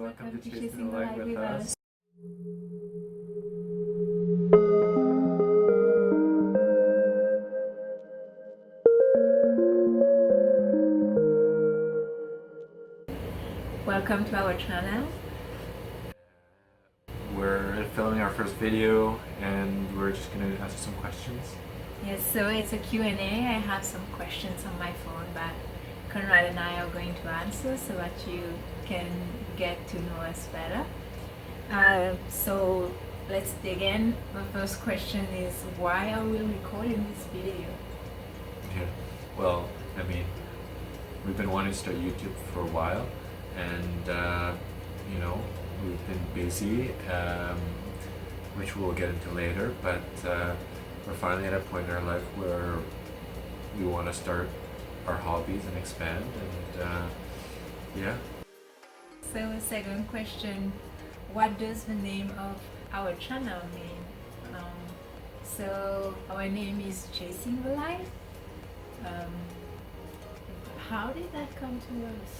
Welcome to Chasing the Light with us. Welcome to our channel. We're filming our first video and we're just going to answer some questions. Yes, so it's a Q&A. I have some questions on my phone that Conrad and I are going to answer so that you can get to know us better. So let's dig in. The first question is, why are we recording this video? Yeah, well, I mean, we've been wanting to start YouTube for a while, and you know, we've been busy, which we'll get into later, but we're finally at a point in our life where we want to start our hobbies and expand, and yeah. So the second question, what does the name of our channel mean? So our name is Chasing the Light. How did that come to us?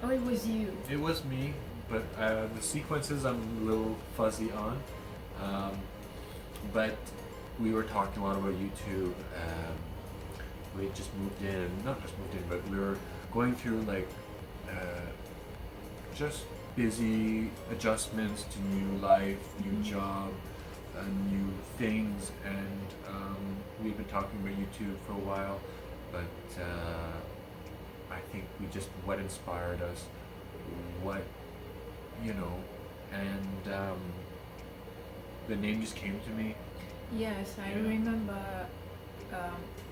Oh, it was you. It was me, but the sequences I'm a little fuzzy on. But we were talking a lot about YouTube. We had just moved in, not just moved in, but we were going through like just busy adjustments to new life, new job, new things, and we've been talking about YouTube for a while, but I think we just, what inspired us, what, you know, and the name just came to me. Yes, I remember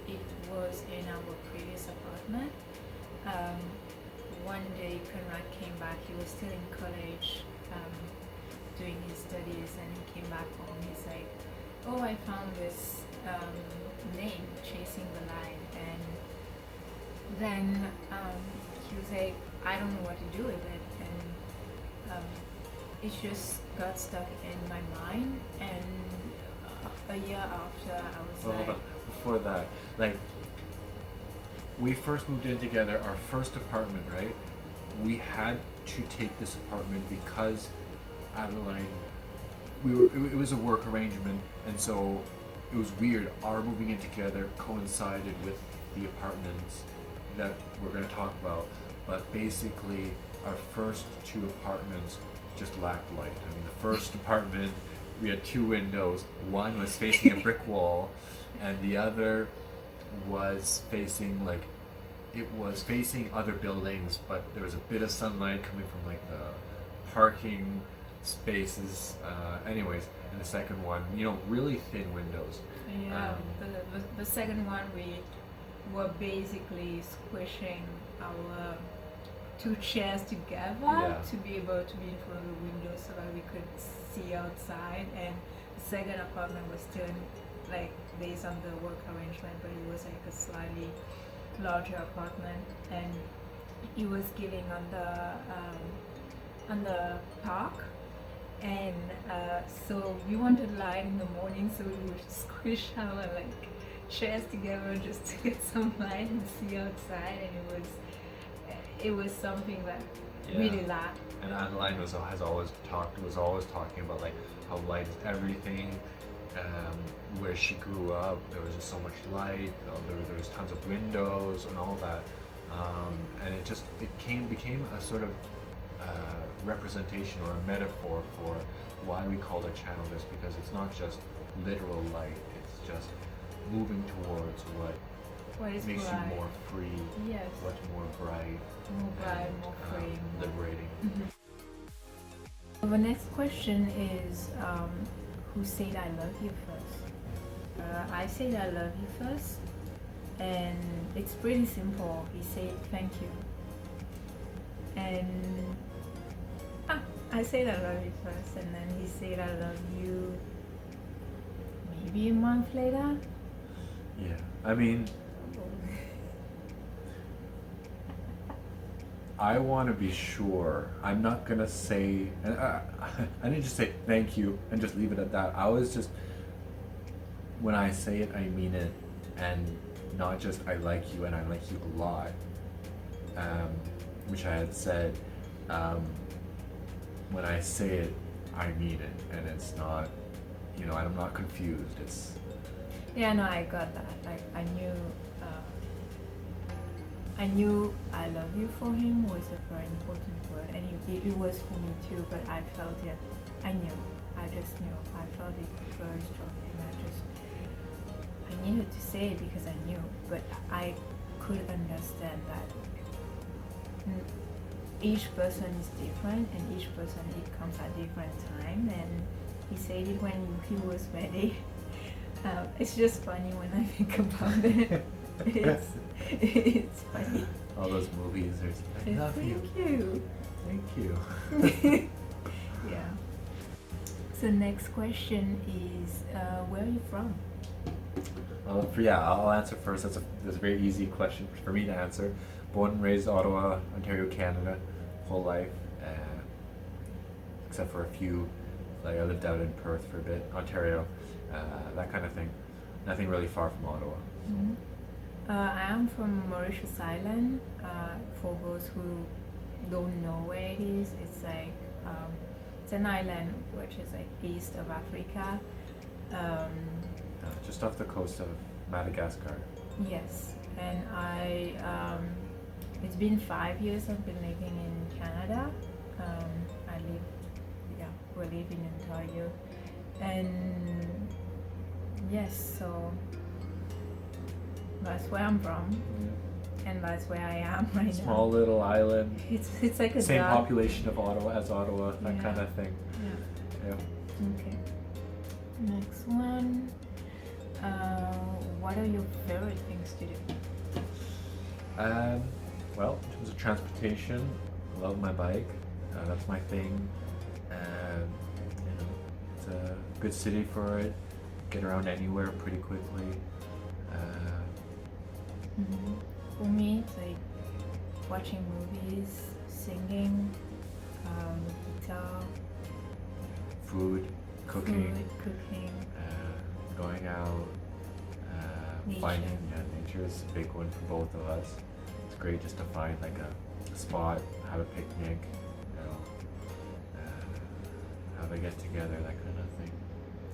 it was in our previous apartment. One day Conrad came back, he was still in college doing his studies, and he came back home. He's like, oh, I found this name, Chasing the Light, and then he was like, I don't know what to do with it, and it just got stuck in my mind, and a year after I was like... Hold on, before that, like, we first moved in together, our first apartment, right? We had to take this apartment because Adeline, it was a work arrangement, and so it was weird. Our moving in together coincided with the apartments that we're going to talk about, but basically our first two apartments just lacked light. I mean, the first apartment, we had two windows. One was facing a brick wall, and the other was facing, like, it was facing other buildings, but there was a bit of sunlight coming from like the parking spaces. Anyways, and the second one, you know, really thin windows. Yeah, the second one, we were basically squishing our two chairs together to be able to be in front of the window so that we could see outside. And the second apartment was still like based on the work arrangement, but it was like a slightly larger apartment, and it was giving on the park, and so we wanted light in the morning, so we would squish our like chairs together just to get some light and see outside, and it was something that really lacked. And Adeline was always talking about like how light is everything. Where she grew up, there was just so much light. There was tons of windows and all that, and it became a sort of representation or a metaphor for why we called our channel this, because it's not just literal light. It's just moving towards what makes bright. you more free. Yes. What's more bright, more free, liberating. Mm-hmm. The next question is, who said I love you first? I said I love you first, and it's pretty simple. He said thank you, and I said I love you first, and then he said I love you maybe a month later. Yeah, I mean, I want to be sure. I'm not going to say, I didn't just say thank you and just leave it at that. I was just, when I say it, I mean it, and not just I like you and I like you a lot. which I had said, when I say it, I mean it, and it's not, I'm not confused. It's Yeah, no, I got that. Like, I knew I love you for him was a very important word, and it was for me too. But I felt it. I knew. I just knew. I felt it very strongly, and I needed to say it because I knew. But I could understand that each person is different, and each person it comes at different time. And he said it when he was ready. It's just funny when I think about it. It's funny. all those movies. I love you. Thank Thank you. you. Yeah. So next question is, where are you from? I'll answer first. That's a very easy question for me to answer. Born and raised Ottawa, Ontario, Canada, whole life, except for a few. Like I lived out in Perth for a bit, Ontario, that kind of thing. Nothing really far from Ottawa. Mm-hmm. I am from Mauritius Island. For those who don't know where it is, it's like it's an island which is like east of Africa. Just off the coast of Madagascar. Yes, and it's been 5 years I've been living in Canada. We live in Ontario, and yes, so that's where I'm from, and that's where I am right now. Small little island. It's like a same dot. population of Ottawa, that kind of thing. Yeah. Yeah. Okay. Next one. What are your favorite things to do? Well, in terms of transportation, I love my bike. That's my thing. It's a good city for it. Get around anywhere pretty quickly. For me, it's like watching movies, singing, guitar, Food, cooking, going out, finding nature is a big one for both of us. It's great just to find like a spot, have a picnic, have a get together, that kind of thing.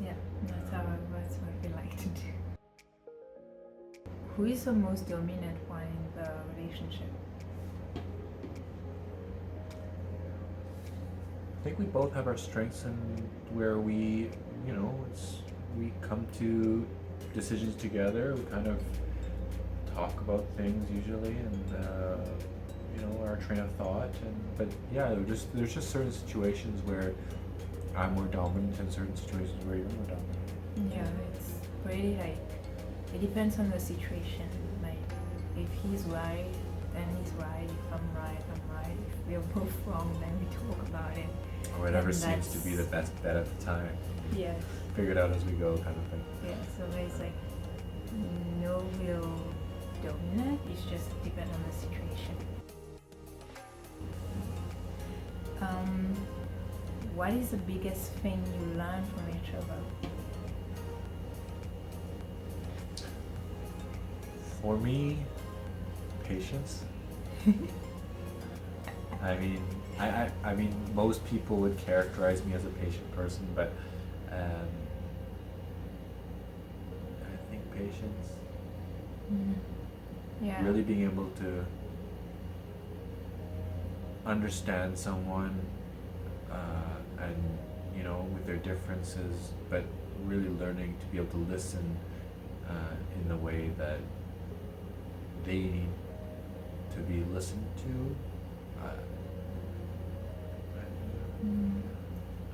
Yeah, that's what we like to do. Who is the most dominant one in the relationship? I think we both have our strengths and where we come to decisions together. We kind of talk about things usually, and our train of thought. But yeah, there's just certain situations where I'm more dominant, and certain situations where you're more dominant. Yeah, it's really like it depends on the situation. Like if he's right, then he's right. If I'm right, I'm right. If we're both wrong, then we talk about it. Or whatever seems to be the best bet at the time. Yeah. Figure it out as we go, kind of thing. Yeah, so there's like no real dominant, it's just depend on the situation. What is the biggest thing you learn from each other? For me, patience. I mean, most people would characterize me as a patient person, but I think patience. Yeah. Really being able to understand someone, and with their differences, but really learning to be able to listen in the way that they need to be listened to.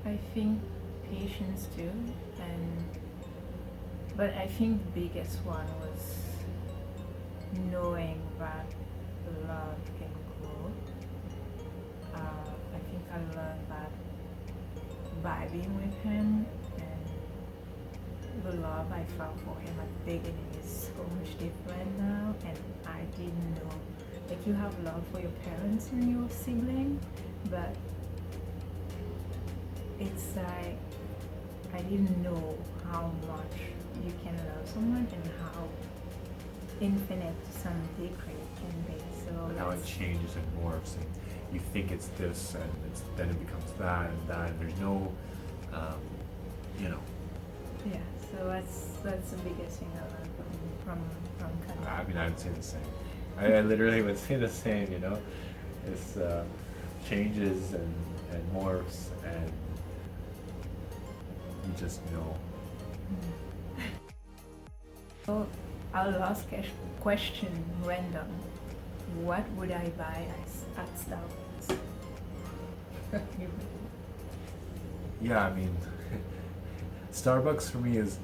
I think patience too, but I think the biggest one was knowing that love can grow. I think I learned that by being with him, and the love I felt for him at the beginning is so much different now, and I didn't know. Like you have love for your parents and your sibling, but it's like I didn't know how much you can love someone and how infinite to some degree it can be. So and how it changes and morphs, and you think it's this, and then it becomes that and that, and there's no, you know. Yeah, so that's the biggest thing I learned from Canada. I mean, I would say the same. I literally would say the same, you know. It's changes and morphs, and you just know. So our last question, random. What would I buy at Starbucks? Yeah, I mean, Starbucks for me is,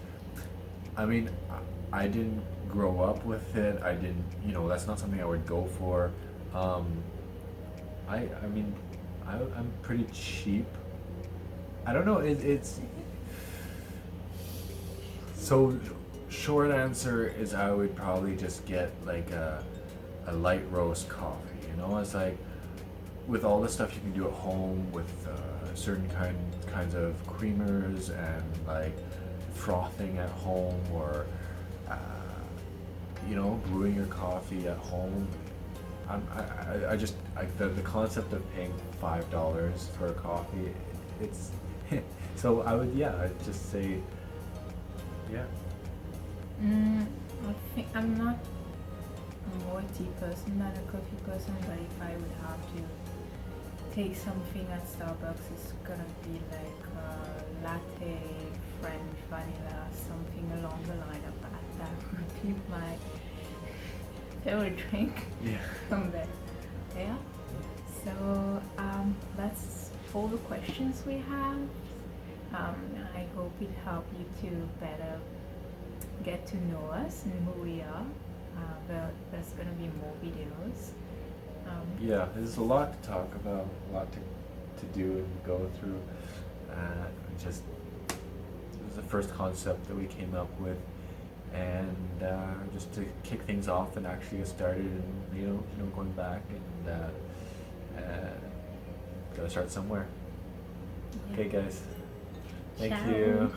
I mean, I didn't grow up with it. I didn't, you know, that's not something I would go for. I mean, I'm pretty cheap. I don't know. It's so short answer is I would probably just get like a light roast coffee. You know, it's like with all the stuff you can do at home with certain kinds of creamers and like frothing at home, or you know, brewing your coffee at home. I just the concept of paying $5 for a coffee, it's so I'd just say yeah. I think I'm not a more tea person than a coffee person, but if I would have to take something at Starbucks, it's gonna be like latte, French vanilla, something along the line of that. That would be my favorite drink from there. Yeah. So that's all the questions we have. I hope it helped you to better get to know us and who we are. There's going to be more videos. Yeah, there's a lot to talk about, a lot to do and go through. Just it was the first concept that we came up with, and just to kick things off and actually get started, and you know going back and gotta start somewhere. Yeah. Okay, guys. Thank Ciao. you.